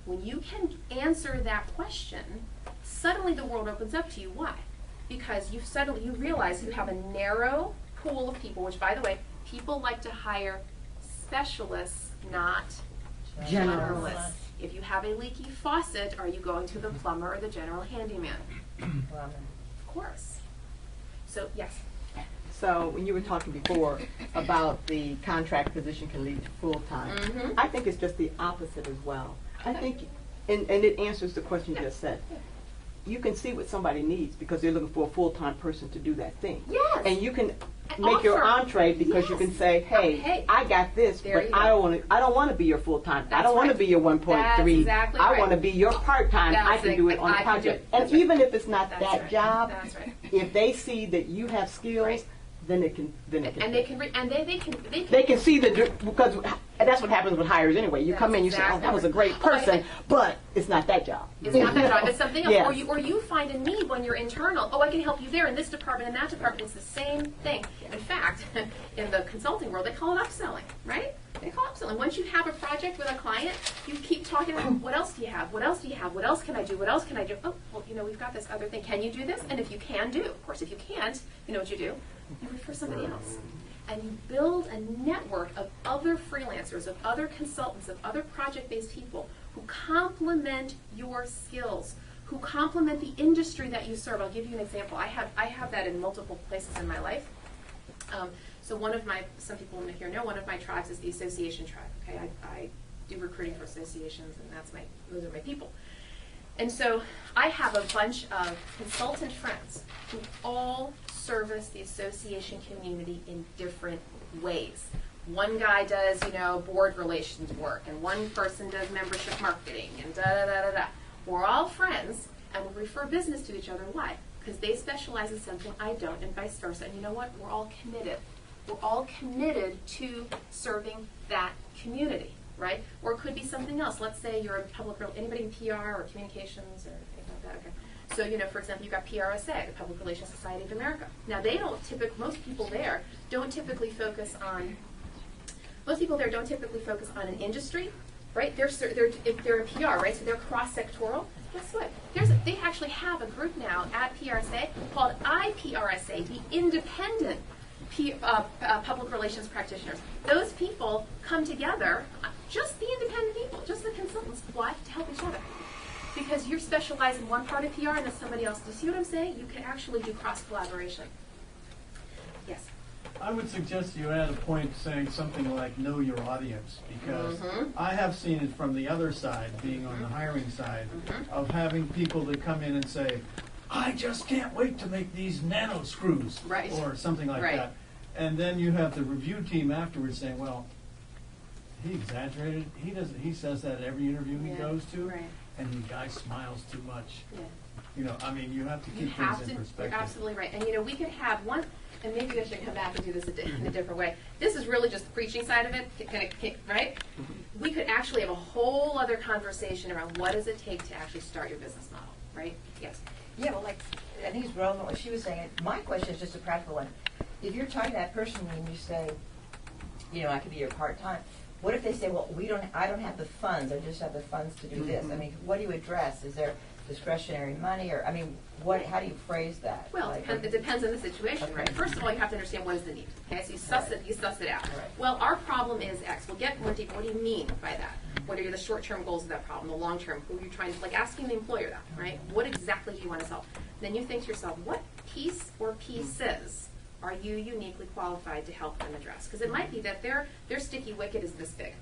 When you can answer that question, suddenly the world opens up to you. Why? Because you realize you have a narrow pool of people, which, by the way, people like to hire specialists, not generalists. If you have a leaky faucet, are you going to the plumber or the general handyman? Of course. So, yes. So when you were talking before about the contract position can lead to full-time, I think it's just the opposite as well. I think, and it answers the question you just said. You can see what somebody needs because they're looking for a full-time person to do that thing. Yes. And you can make your entree because you can say, hey, I got this, but I don't want to be your full-time. I don't want to be your 1.3. Exactly I want to be your part-time. I can do it on a project. And even if it's not that job, if they see that you have skills, then they can see the, because that's what happens with hires anyway. You come in, you say, oh, that was a great person, but it's not that job. It's not that job. It's something else. Yes. Or you find a need when you're internal. Oh, I can help you there in this department and that department. It's the same thing. In fact, in the consulting world, they call it upselling, right? They call it upselling. Once you have a project with a client, you keep talking about, what else do you have? What else do you have? What else can I do? What else can I do? Oh, well, we've got this other thing. Can you do this? And if you can do, of course, if you can't, you know what you do? You refer somebody else. And you build a network of other freelancers, of other consultants, of other project-based people who complement your skills, who complement the industry that you serve. I'll give you an example. I have that in multiple places in my life. So some people in here know, one of my tribes is the association tribe. Okay, I do recruiting for associations, and those are my people. And so I have a bunch of consultant friends who all service the association community in different ways. One guy does, board relations work, and one person does membership marketing, and da-da-da-da-da. We're all friends, and we refer business to each other. Why? Because they specialize in something I don't, and vice versa. And you know what? We're all committed. We're all committed to serving that community, right? Or it could be something else. Let's say you're anybody in PR or communications or anything like that. Okay. So, for example, you've got PRSA, the Public Relations Society of America. Now, most people there don't typically focus on an industry, right? If they're a PR, right? So they're cross-sectoral. Guess what? They actually have a group now at PRSA called IPRSA, the Independent Public Relations Practitioners. Those people come together, just the independent people, just the consultants. Why? To help each other. Because you're specialized in one part of PR and then somebody else. Do you see what I'm saying? You can actually do cross-collaboration. Yes? I would suggest you add a point saying something like know your audience, because I have seen it from the other side, being on the hiring side, of having people that come in and say, I just can't wait to make these nano screws, or something like that. And then you have the review team afterwards saying, well, he exaggerated. He says that at every interview he goes to. And the guy smiles too much. Yeah. You have to keep things in perspective. You're absolutely right. And we could have one, and maybe I should come back and do this in a different way. This is really just the preaching side of it, right? We could actually have a whole other conversation around what does it take to actually start your business model, right? Yes. Yeah, well, I think it's relevant what she was saying. My question is just a practical one. If you're talking to that person and you say, I could be your part-time, what if they say, well, I don't have the funds, I just have the funds to do this? I mean, what do you address? Is there discretionary money, or, how do you phrase that? Well, it depends on the situation, right? First of all, you have to understand what is the need. Okay, so you suss it out. Right. Well, our problem is X. We'll get more deep. What do you mean by that? What are the short-term goals of that problem? The long-term? Who are you trying to, asking the employer that, right? What exactly do you want to solve? Then you think to yourself, what piece or pieces are you uniquely qualified to help them address? Because it might be that their sticky wicket is this big.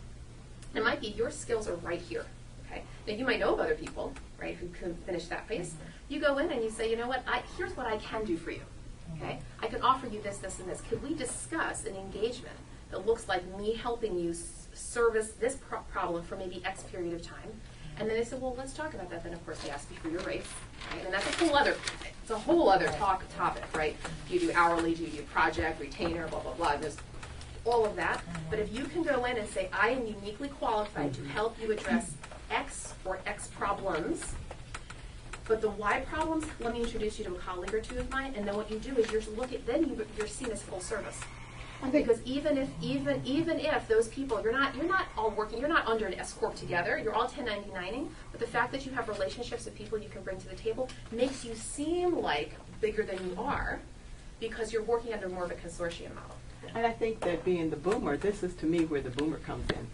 It might be your skills are right here. Okay. Now you might know of other people, right, who can finish that piece. You go in and you say, you know what? Here's what I can do for you. Okay. I can offer you this, this, and this. Could we discuss an engagement that looks like me helping you service this problem for maybe X period of time? And then they said, well, let's talk about that. Then, of course, they ask you for your rates. Right? And that's a whole other topic, right? Do you do hourly? Do you do project, retainer, blah, blah, blah. There's all of that. But if you can go in and say, I am uniquely qualified to help you address X or X problems, but the Y problems, let me introduce you to a colleague or two of mine, and then what you do is you're seen as full service. Because even if those people, you're not all working, you're not under an S corp together, you're all 1099ing, but the fact that you have relationships with people you can bring to the table makes you seem like bigger than you are, because you're working under more of a consortium model. And I think that being the boomer, this is to me where the boomer comes in.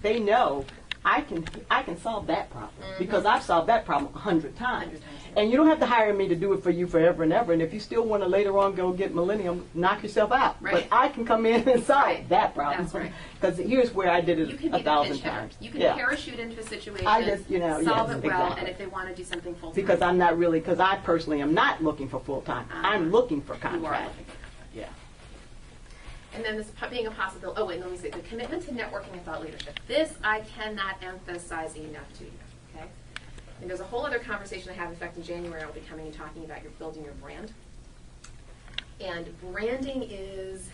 They know I can solve that problem because I've solved that problem 100 times. And you don't have to hire me to do it for you forever and ever. And if you still want to later on go get Millennium, knock yourself out. Right. But I can come in and solve that problem. That's right. Because here's where I did it You can be 1,000 the pitch hitter. times. You can parachute into a situation, I just, solve yes, it well, exactly. and if they want to do something full-time. Because I'm not really, because I personally am not looking for full-time. I'm looking for You are contract. looking for Yeah. And then this being a possibility, let me say, the commitment to networking and thought leadership. This I cannot emphasize enough to you, okay? And there's a whole other conversation I have, in fact, in January I'll be coming and talking about building your brand. And branding is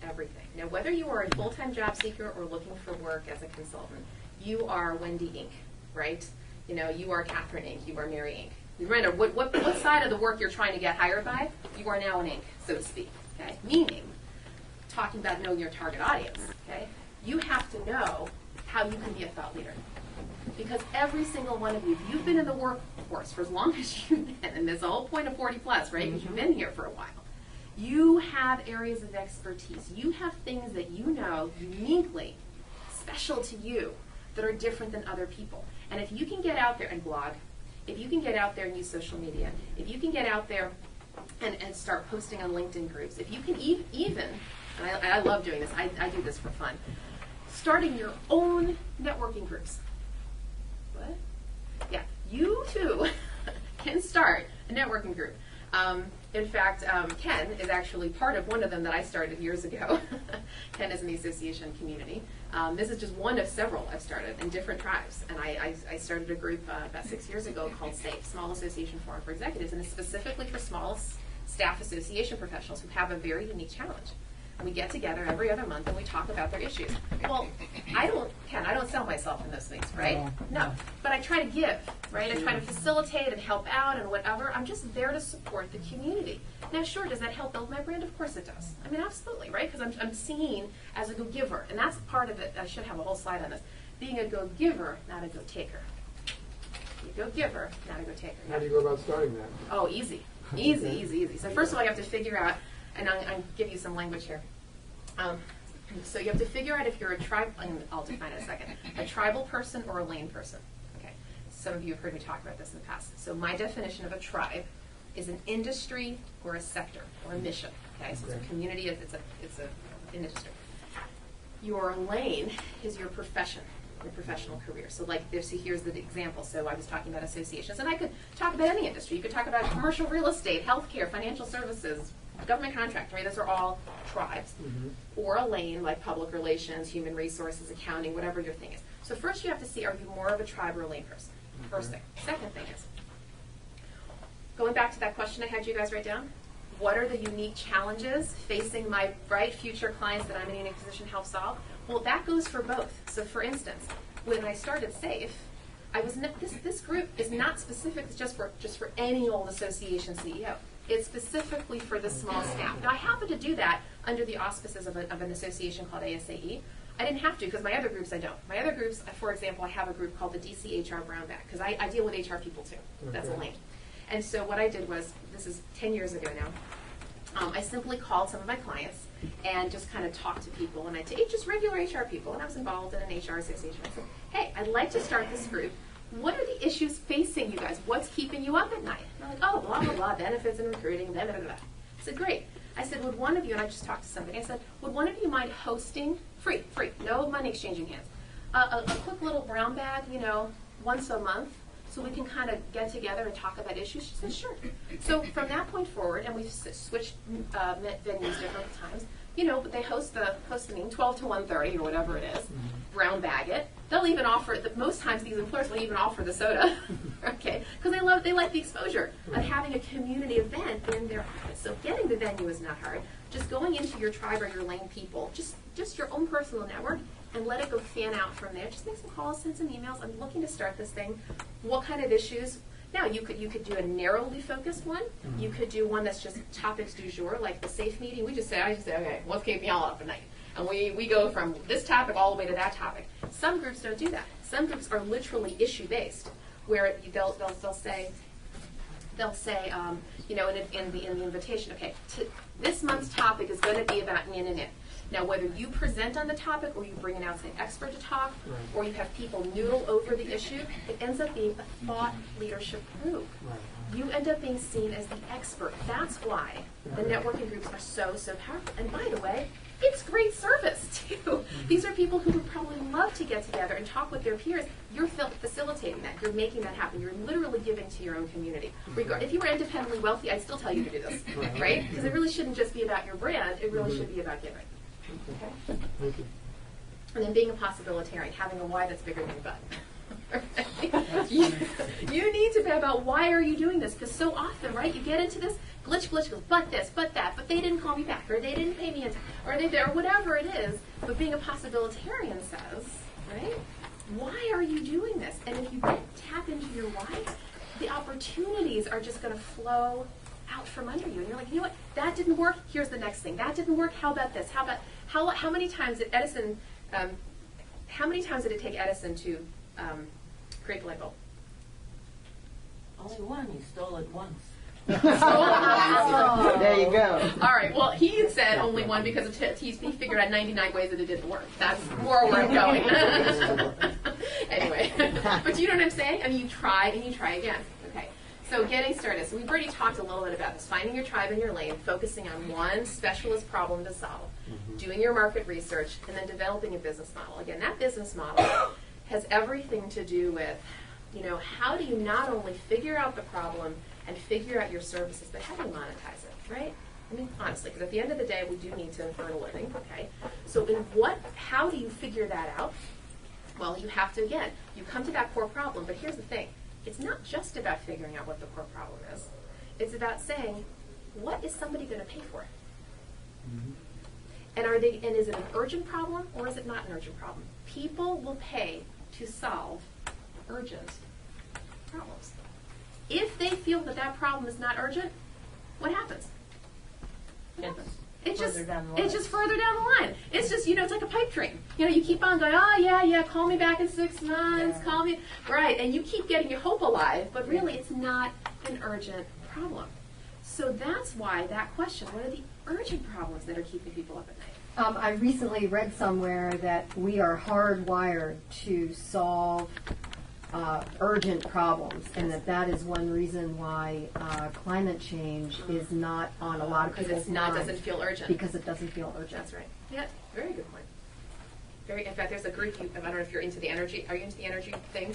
everything. Now, whether you are a full-time job seeker or looking for work as a consultant, you are Wendy Inc., right? You are Catherine Inc., you are Mary Inc. No matter what side of the work you're trying to get hired by, you are now an Inc., so to speak, okay? Meaning, talking about knowing your target audience, okay? You have to know how you can be a thought leader. Because every single one of you, if you've been in the workforce for as long as you've been, and there's the whole point of 40 plus, right? Because you've been here for a while. You have areas of expertise. You have things that you know uniquely, special to you, that are different than other people. And if you can get out there and blog, if you can get out there and use social media, if you can get out there and start posting on LinkedIn groups, if you can even, and I love doing this, I do this for fun, starting your own networking groups. What? Yeah, you too can start a networking group. In fact, Ken is actually part of one of them that I started years ago. Ken is in the association community. This is just one of several I've started in different tribes. And I started a group about 6 years ago called SAFE, Small Association Forum for Executives, and it's specifically for small staff association professionals who have a very unique challenge. And we get together every other month and we talk about their issues. Well, I don't sell myself in those things, right? No. But I try to give, right? I try to facilitate and help out and whatever. I'm just there to support the community. Now, sure, does that help build my brand? Of course it does. I mean, absolutely, right? Because I'm seen as a go-giver. And that's part of it. I should have a whole slide on this. Being a go-giver, not a go-taker. Be a go-giver, not a go-taker. How do you go about starting that? Oh, easy. Easy. So first of all, you have to figure out, and I'll give you some language here. So you have to figure out if you're a tribe, and I'll define it in a second, a tribal person or a lane person. Okay. Some of you have heard me talk about this in the past. So my definition of a tribe is an industry or a sector or a mission. Okay. So it's a community. It's an industry. Your lane is your profession. Your professional career. So here's the example. So I was talking about associations, and I could talk about any industry. You could talk about commercial real estate, healthcare, financial services, government contract, right? Those are all tribes. Or a lane like public relations, human resources, accounting, whatever your thing is. So first you have to see, are you more of a tribe or a lane person? First thing. Second thing is, going back to that question I had you guys write down, what are the unique challenges facing my bright future clients that I'm in a unique position to help solve? Well, that goes for both. So for instance, when I started SAFE, this group is not specific just for any old association CEO. It's specifically for the small staff. Now, I happen to do that under the auspices of an association called ASAE. I didn't have to because my other groups I don't. My other groups, for example, I have a group called the DC HR Brown Bag because I deal with HR people too. That's a lane. And so what I did was, this is 10 years ago now, I simply called some of my clients and just kind of talked to people, and just regular HR people, and I was involved in an HR association. I said, hey, I'd like to start this group. What are the issues facing you guys? What's keeping you up at night? And they're like, oh, blah, blah, blah, benefits and recruiting, blah, blah, blah. I said, great. I said, would one of you, and I just talked to somebody, I said, would one of you mind hosting, free, no money exchanging hands, a quick little brown bag, once a month, so we can kind of get together and talk about issues? She said, sure. So from that point forward, and we've switched venues different times, they host the meeting 12 to 1:30 or whatever it is, brown bag it. They'll even offer, most times these employers will even offer the soda, okay, because they like the exposure of having a community event in their office. So getting the venue is not hard. Just going into your tribe or your lane people, just your own personal network, and let it go fan out from there. Just make some calls, send some emails. I'm looking to start this thing. What kind of issues? Now, you could do a narrowly focused one. You could do one that's just topics du jour, like the SAFE meeting. I just say, okay, what's keeping y'all up at night? And we go from this topic all the way to that topic. Some groups don't do that. Some groups are literally issue-based, where they'll say, you know, in the invitation, okay, this month's topic is going to be about n. Now, whether you present on the topic or you bring an outside expert to talk, or you have people noodle over the issue, it ends up being a thought leadership group. You end up being seen as the expert. That's why the networking groups are so, so powerful. And by the way, it's great service, too. These are people who would probably love to get together and talk with their peers. You're facilitating that. You're making that happen. You're literally giving to your own community. If you were independently wealthy, I'd still tell you to do this, right? Because it really shouldn't just be about your brand. It really should be about giving. Okay? Thank you. And then being a possibilitarian, having a why that's bigger than your butt. You need to be about why are you doing this? Because so often, right, you get into this glitch, but this, but that, but they didn't call me back, or they didn't pay me in time, or they or whatever it is. But being a possibilitarian says, right, why are you doing this? And if you tap into your why, the opportunities are just going to flow out from under you. And you're like, you know what, that didn't work, here's the next thing. That didn't work, how about this? How many times did Edison, how many times did it take Edison to create the light bulb? Only one. You stole it once. There you go. All right, well, he said only one because of he figured out 99 ways that it didn't work. That's more where I'm going. Anyway, but you know what I'm saying? I mean, you try and you try again. Okay, so getting started. So we've already talked a little bit about this. Finding your tribe in your lane, focusing on one specialist problem to solve, doing your market research, and then developing a business model. Again, that business model has everything to do with, you know, how do you not only figure out the problem and figure out your services, but how do you monetize it, right? I mean, honestly, because at the end of the day, we do need to earn a living, okay? So how do you figure that out? Well, you have to, again, you come to that core problem, but here's the thing. It's not just about figuring out what the core problem is. It's about saying, what is somebody going to pay for it? And is it an urgent problem or is it not an urgent problem? People will pay to solve urgent problems. If they feel that that problem is not urgent, what happens? It's just further down the line. It's just, you know, it's like a pipe dream. You know, you keep on going, oh, yeah, call me back in 6 months, call me. Right, and you keep getting your hope alive, but really it's not an urgent problem. So that's why that question, what are the urgent problems that are keeping people up at night? I recently read somewhere that we are hardwired to solve urgent problems, and that is one reason why climate change is not on a lot of people's minds. Doesn't feel urgent. Because it doesn't feel urgent. That's right. Yeah, very good point. In fact, there's a group, I don't know if you're into the energy, are you into the energy thing?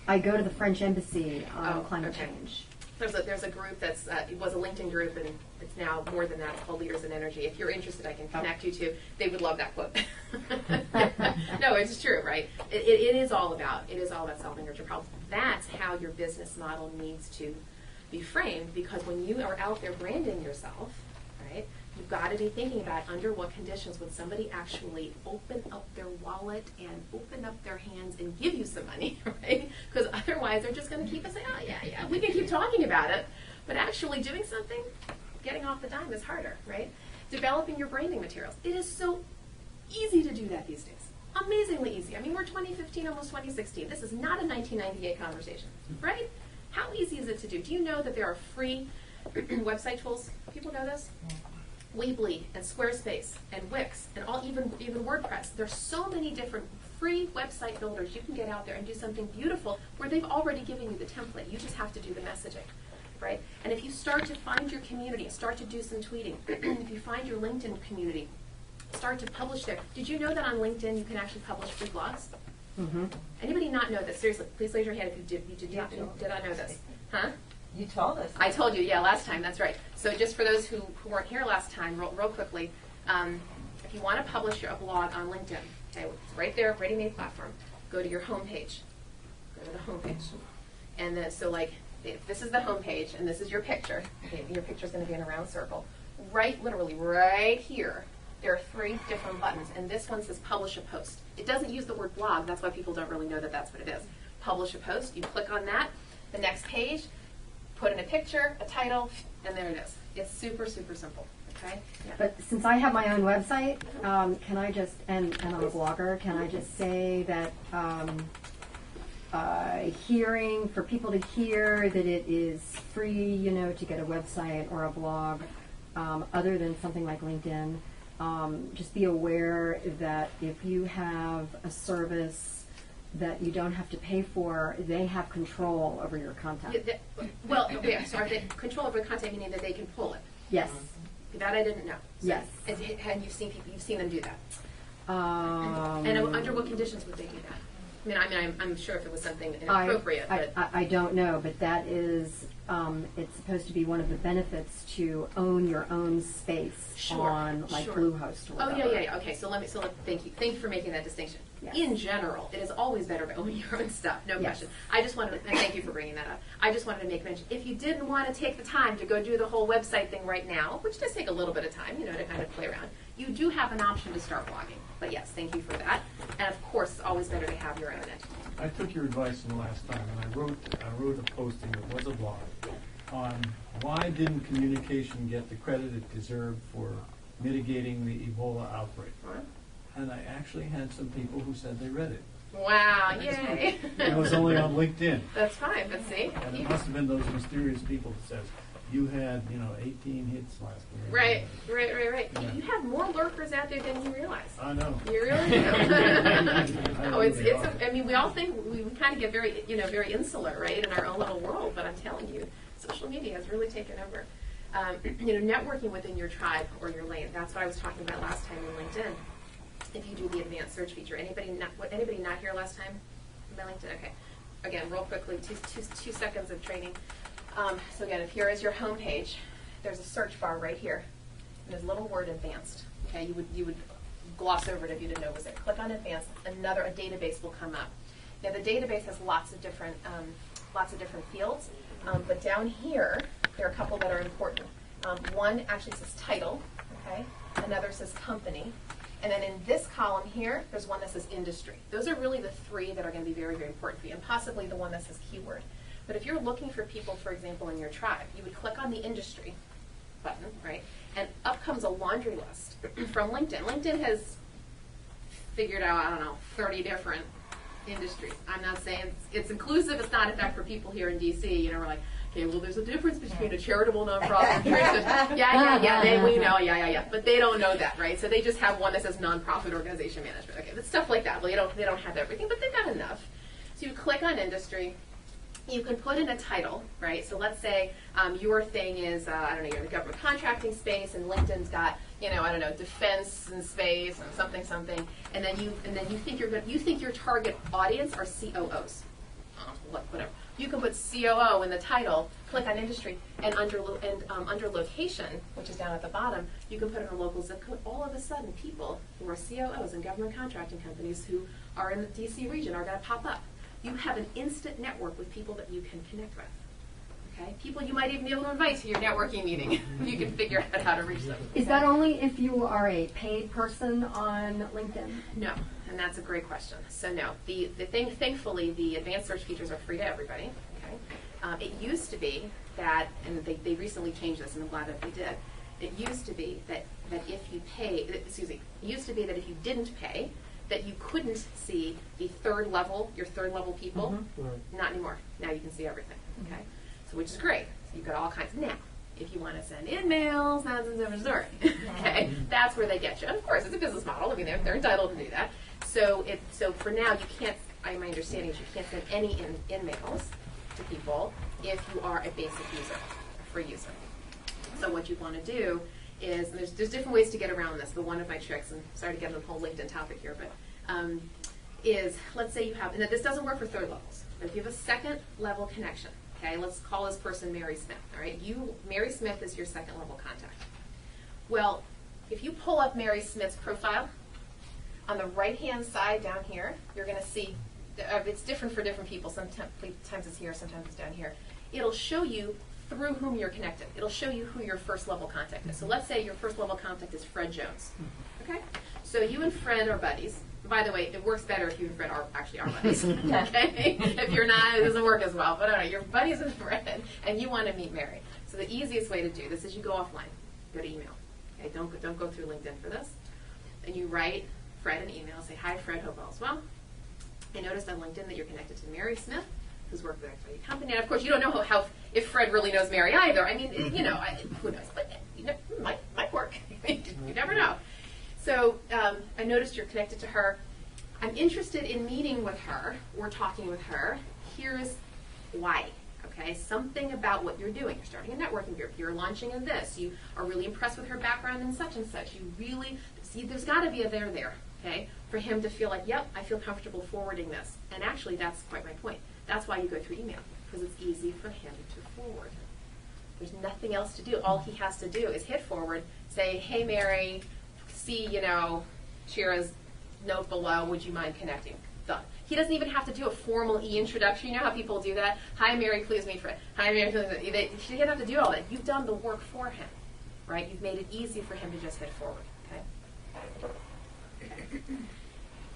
I go to the French Embassy on climate change. There's a group that's, it was a LinkedIn group, and it's now more than that. It's called Leaders in Energy. If you're interested, I can connect you to. They would love that quote. No, it's true, right? It is all about solving urgent problems. That's how your business model needs to be framed, because when you are out there branding yourself, right, you've got to be thinking about under what conditions would somebody actually open up their wallet and open up their hands and give you some money, right? Because otherwise they're just going to keep saying, oh, yeah, we can keep talking about it, but actually doing something, getting off the dime is harder, right? Developing your branding materials. It is so easy to do that these days. Amazingly easy. I mean, we're 2015, almost 2016. This is not a 1998 conversation, right? How easy is it to do? Do you know that there are free website tools? People know this? Weebly and Squarespace and Wix and even WordPress. There's so many different free website builders you can get out there and do something beautiful where they've already given you the template. You just have to do the messaging, right? And if you start to find your community, start to do some tweeting, if you find your LinkedIn community, start to publish there. Did you know that on LinkedIn you can actually publish free blogs? Anybody not know this? Seriously, please raise your hand if you did not know this. Huh? You told us. I told you, yeah, last time, that's right. So just for those who weren't here last time, real quickly, if you want to publish your blog on LinkedIn, okay, it's right there, ready-made platform, go to your home page. Go to the home page. And then, so like, if this is the home page, and this is your picture, okay, your picture's going to be in a round circle. Literally right here, there are 3 different buttons, and this one says publish a post. It doesn't use the word blog, that's why people don't really know that that's what it is. Publish a post, you click on that, the next page, put in a picture, a title, and there it is. It's super, super simple. Okay? Yeah. But since I have my own website, can I just, and I'm a blogger, can I just say that hearing, for people to hear that it is free, to get a website or a blog, other than something like LinkedIn, just be aware that if you have a service that you don't have to pay for, they have control over your content. Sorry, they control over the content, meaning that they can pull it. Yes. That I didn't know. So, Yes. And you've seen them do that. And under what conditions would they do that? I'm sure if it was something inappropriate. I don't know, but that is, it's supposed to be one of the benefits to own your own space on Bluehost or whatever. Yeah. Okay, so thank you for making that distinction. Yes. In general, it is always better to own your own stuff, no question. I just wanted to, and thank you for bringing that up. I just wanted to make mention, if you didn't want to take the time to go do the whole website thing right now, which does take a little bit of time, to kind of play around, you do have an option to start blogging. But yes, thank you for that. And of course, it's always better to have your own entity. I took your advice from the last time, and I wrote a posting that was a blog on why didn't communication get the credit it deserved for mitigating the Ebola outbreak. Right. And I actually had some people who said they read it. Wow, yay. And it was only on LinkedIn. That's fine, but see? And it must have been those mysterious people that says, you had, 18 hits last year. Right. Yeah. You have more lurkers out there than you realize. I know. You really do. We all think we kind of get very, very insular, right, in our own little world. But I'm telling you, social media has really taken over. Networking within your tribe or your lane. That's what I was talking about last time in LinkedIn. If you do the advanced search feature, anybody not here last time by LinkedIn? Okay. Again, real quickly, two seconds of training. So again, if here is your home page, there's a search bar right here, and there's a little word advanced. Okay, you would gloss over it if you didn't know it was there. Click on advanced, a database will come up. Now the database has lots of different fields, but down here there are a couple that are important. One actually says title, okay. Another says company, and then in this column here, there's one that says industry. Those are really the three that are going to be very, very important for you, and possibly the one that says keyword. But if you're looking for people, for example, in your tribe, you would click on the industry button, right? And up comes a laundry list from LinkedIn. LinkedIn has figured out, 30 different industries. I'm not saying it's inclusive. It's not, in fact, for people here in DC. We're like, okay, well, there's a difference between a charitable nonprofit. We know, yeah. But they don't know that, right? So they just have one that says nonprofit organization management. Okay, but stuff like that. Well, they don't have everything, but they've got enough. So you click on industry. You can put in a title, right? So let's say your thing is, you're in the government contracting space, and LinkedIn's got, defense and space and something, and then you think your target audience are COOs, whatever. You can put COO in the title, click on industry, and under location, which is down at the bottom, you can put in a local zip code. All of a sudden, people who are COOs in government contracting companies who are in the DC region are going to pop up. You have an instant network with people that you can connect with. Okay? People you might even be able to invite to your networking meeting. You can figure out how to reach them. Is that only if you are a paid person on LinkedIn? No, and that's a great question. So no, the thing, thankfully, the advanced search features are free to everybody. Okay? It used to be that, and they recently changed this, and I'm glad that they did. It used to be that if you if you didn't pay, that you couldn't see your third level people. Mm-hmm. Not anymore. Now you can see everything. Okay, so which is great. So you've got all kinds. Now, if you want to send in-mails, that's a different story. Okay, that's where they get you. And of course, it's a business model. They're entitled to do that. So for now, you can't. My understanding is you can't send any in-mails to people if you are a basic user, a free user. So what you want to do is, there's different ways to get around this, but one of my tricks, and sorry to get on the whole LinkedIn topic here, but is, let's say you have, and this doesn't work for third levels, but if you have a second level connection, okay, let's call this person Mary Smith, all right? Mary Smith is your second level contact. Well, if you pull up Mary Smith's profile, on the right-hand side down here, you're going to see, it's different for different people, sometimes it's here, sometimes it's down here. It'll show you through whom you're connected. It'll show you who your first level contact is. So let's say your first level contact is Fred Jones. Okay? So you and Fred are buddies, By the way, it works better if you and Fred are actually our buddies. Okay? If you're not, it doesn't work as well. But all right, you're buddies with Fred, and you want to meet Mary. So the easiest way to do this is you go offline. Go to email. Okay? Don't go through LinkedIn for this. And you write Fred an email. Say, hi, Fred. Hope all's well. I noticed on LinkedIn that you're connected to Mary Smith, who's worked with a company. And of course, you don't know how if Fred really knows Mary either. I mean, who knows? But might work. You never know. So I noticed you're connected to her. I'm interested in meeting with her or talking with her. Here's why. Okay, something about what you're doing. You're starting a networking group. You're launching in this. You are really impressed with her background and such and such. You really see. There's got to be a there there. Okay, for him to feel like, yep, I feel comfortable forwarding this. And actually, that's quite my point. That's why you go through email, because it's easy for him to forward. There's nothing else to do. All he has to do is hit forward, say, hey, Mary, see, Shira's note below, would you mind connecting? Done. He doesn't even have to do a formal e-introduction. You know how people do that? Hi, Mary, please meet Fred. Hi, Mary, please meet Fred. He doesn't have to do all that. You've done the work for him, right? You've made it easy for him to just hit forward, okay?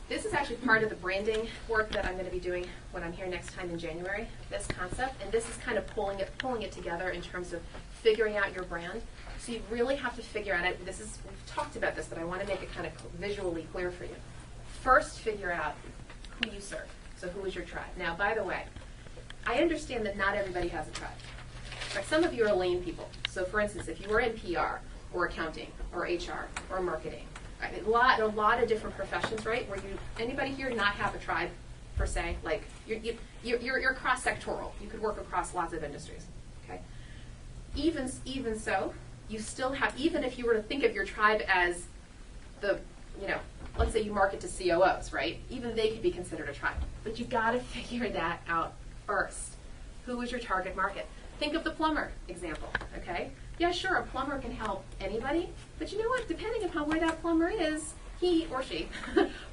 This is actually part of the branding work that I'm going to be doing when I'm here next time in January, this concept. And this is kind of pulling it together in terms of figuring out your brand. So you really have to figure out, we've talked about this, but I want to make it kind of visually clear for you. First, figure out who you serve. So who is your tribe? Now, by the way, I understand that not everybody has a tribe. Right? Some of you are lane people. So for instance, if you were in PR or accounting or HR or marketing, right? A lot of different professions, right? Where anybody here not have a tribe per se? Like you're cross-sectoral. You could work across lots of industries. Okay. Even so, you still have, even if you were to think of your tribe as let's say you market to COOs, right? Even they could be considered a tribe. But you've got to figure that out first. Who is your target market? Think of the plumber example, okay? Yeah, sure, a plumber can help anybody, but you know what? Depending upon where that plumber is, he or she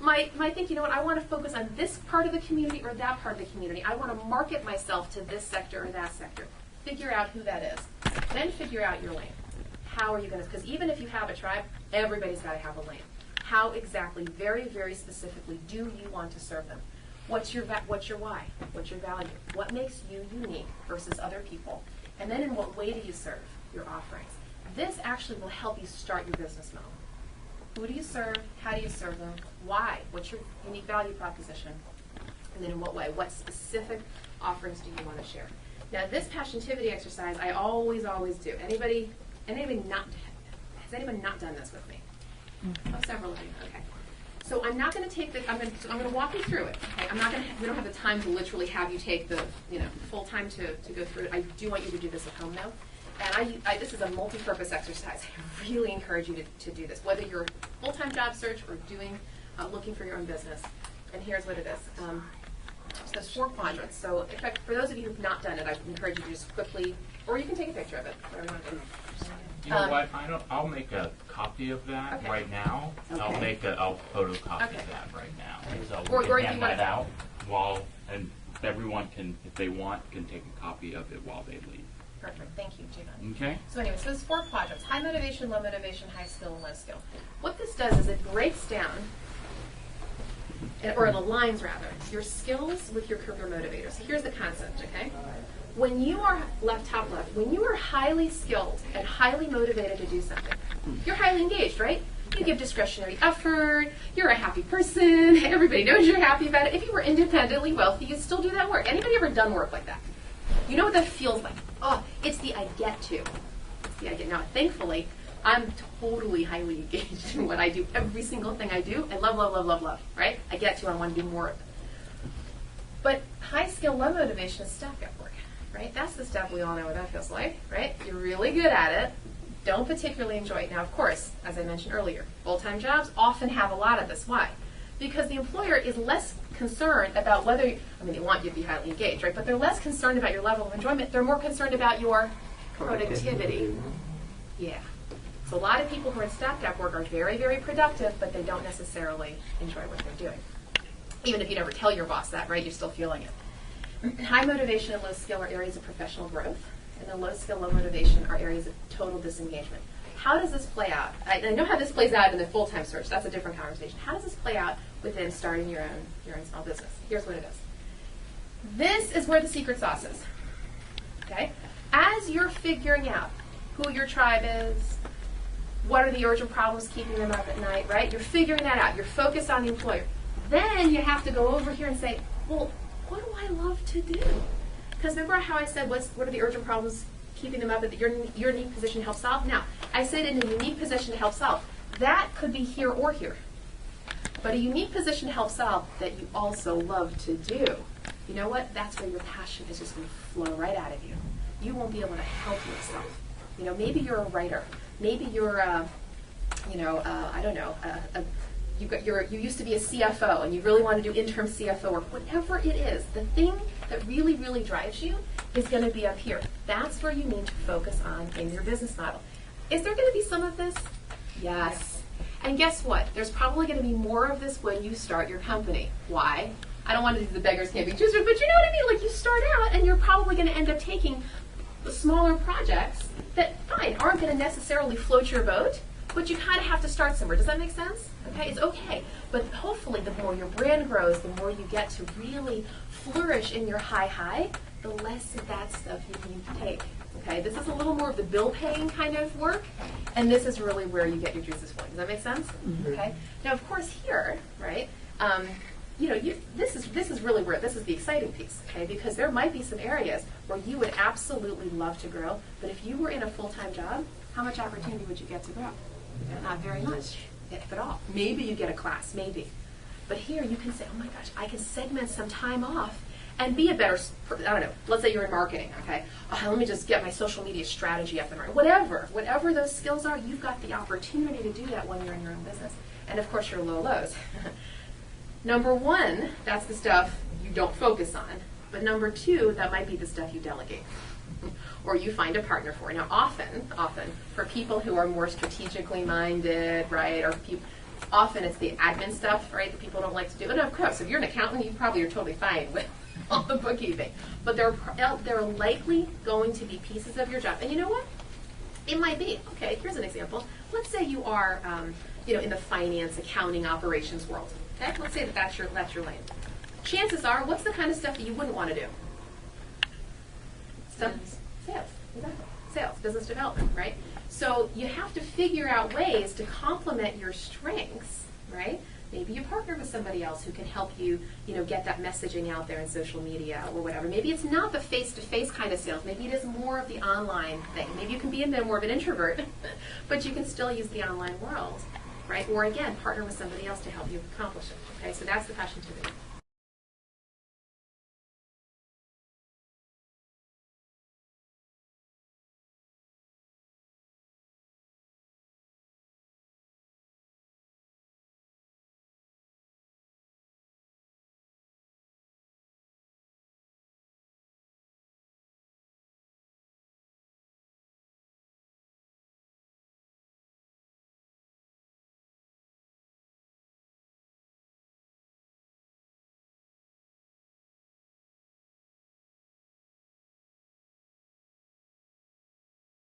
might think, you know what, I want to focus on this part of the community or that part of the community. I want to market myself to this sector or that sector. Figure out who that is. Then figure out your lane. How are you going to, because even if you have a tribe, everybody's got to have a lane. How exactly, very, very specifically, do you want to serve them? What's your why? What's your value? What makes you unique versus other people? And then in what way do you serve your offerings? This actually will help you start your business model. Who do you serve? How do you serve them? Why? What's your unique value proposition? And then in what way? What specific offerings do you want to share? Now this passiontivity exercise, I always do. Has anybody not done this with me? Oh, several of you. Okay. So I'm not going to take this. I'm going to walk you through it. Okay. We don't have the time to literally have you take the full time to go through it. I do want you to do this at home though. And this is a multi-purpose exercise. I really encourage you to do this, whether you're full-time job search or looking for your own business. And here's what it is. So there's 4 quadrants. So in fact, for those of you who've not done it, I encourage you to just quickly, or you can take a picture of it. Whatever you want to do. You know what? I'll make a copy of that right now. Okay. I'll photocopy that right now. So Or we if can you hand want that out and everyone can, if they want, can take a copy of it while they leave. Perfect. Thank you, Gina. Okay. So anyway, so there's 4 quadrants: high motivation, low motivation, high skill, and low skill. What this does is it breaks down, or it aligns rather, your skills with your career motivators. So here's the concept, okay? When you are top left, when you are highly skilled and highly motivated to do something, you're highly engaged, right? You give discretionary effort, you're a happy person, everybody knows you're happy about it. If you were independently wealthy, you'd still do that work. Anybody ever done work like that? You know what that feels like? Oh, it's the I get to. It's the I get. Now, thankfully, I'm totally highly engaged in what I do. Every single thing I do, I love, right? I get to, I want to do more of it. But high skill, low motivation is stopgap work, right? That's the stuff we all know what that feels like, right? You're really good at it, don't particularly enjoy it. Now, of course, as I mentioned earlier, full-time jobs often have a lot of this. Why? Because the employer is less concerned about whether, they want you to be highly engaged, right? But they're less concerned about your level of enjoyment. They're more concerned about your productivity. Yeah. So a lot of people who are in stopgap work are very, very productive, but they don't necessarily enjoy what they're doing. Even if you never tell your boss that, right? You're still feeling it. High motivation and low skill are areas of professional growth, and the low skill, low motivation are areas of total disengagement. How does this play out? I know how this plays out in the full-time search. That's a different conversation. How does this play out within starting your own small business. Here's what it is. This is where the secret sauce is. Okay? As you're figuring out who your tribe is, what are the urgent problems keeping them up at night, right? You're figuring that out. You're focused on the employer. Then you have to go over here and say, well, what do I love to do? Because remember how I said, what are the urgent problems keeping them up at your unique position to help solve? Now, I said in a unique position to help solve. That could be here or here. But a unique position to help solve that you also love to do. You know what? That's where your passion is just going to flow right out of you. You won't be able to help yourself. You know, maybe you're a writer. Maybe you're, I don't know, you used to be a CFO and you really want to do interim CFO work. Whatever it is, the thing that really, really drives you is going to be up here. That's where you need to focus on in your business model. Is there going to be some of this? Yes. And guess what? There's probably going to be more of this when you start your company. Why? I don't want to do the beggars can't be choosers, but you know what I mean? Like you start out and you're probably going to end up taking smaller projects that, fine, aren't going to necessarily float your boat, but you kind of have to start somewhere. Does that make sense? Okay, it's okay. But hopefully the more your brand grows, the more you get to really flourish in your high, the less of that stuff you need to take. Okay, this is a little more of the bill-paying kind of work, and this is really where you get your juices flowing. Does that make sense? Mm-hmm. Okay. Now, of course, here, right? This is really where this is the exciting piece. Okay, because there might be some areas where you would absolutely love to grow, but if you were in a full-time job, how much opportunity would you get to grow? Not very much, if at all. Maybe you get a class, maybe. But here you can say, oh my gosh, I can segment some time off and be a better, I don't know, let's say you're in marketing, okay? Let me just get my social media strategy up and running. Whatever those skills are, you've got the opportunity to do that when you're in your own business. And of course, your low lows. Number one, that's the stuff you don't focus on. But number two, that might be the stuff you delegate. Or you find a partner for. Now, often, for people who are more strategically minded, right, or often it's the admin stuff, right, that people don't like to do. And of course, if you're an accountant, you probably are totally fine with all the bookkeeping. But there are likely going to be pieces of your job. And you know what? It might be. Okay, here's an example. Let's say you are, in the finance, accounting, operations world. Okay, let's say that's your lane. Chances are, what's the kind of stuff that you wouldn't want to do? Sales, exactly. Sales, business development, right? So you have to figure out ways to complement your strengths, right? Maybe you partner with somebody else who can help you, get that messaging out there in social media or whatever. Maybe it's not the face-to-face kind of sales. Maybe it is more of the online thing. Maybe you can be more of an introvert, but you can still use the online world, right? Or again, partner with somebody else to help you accomplish it. Okay, so that's the passion to do.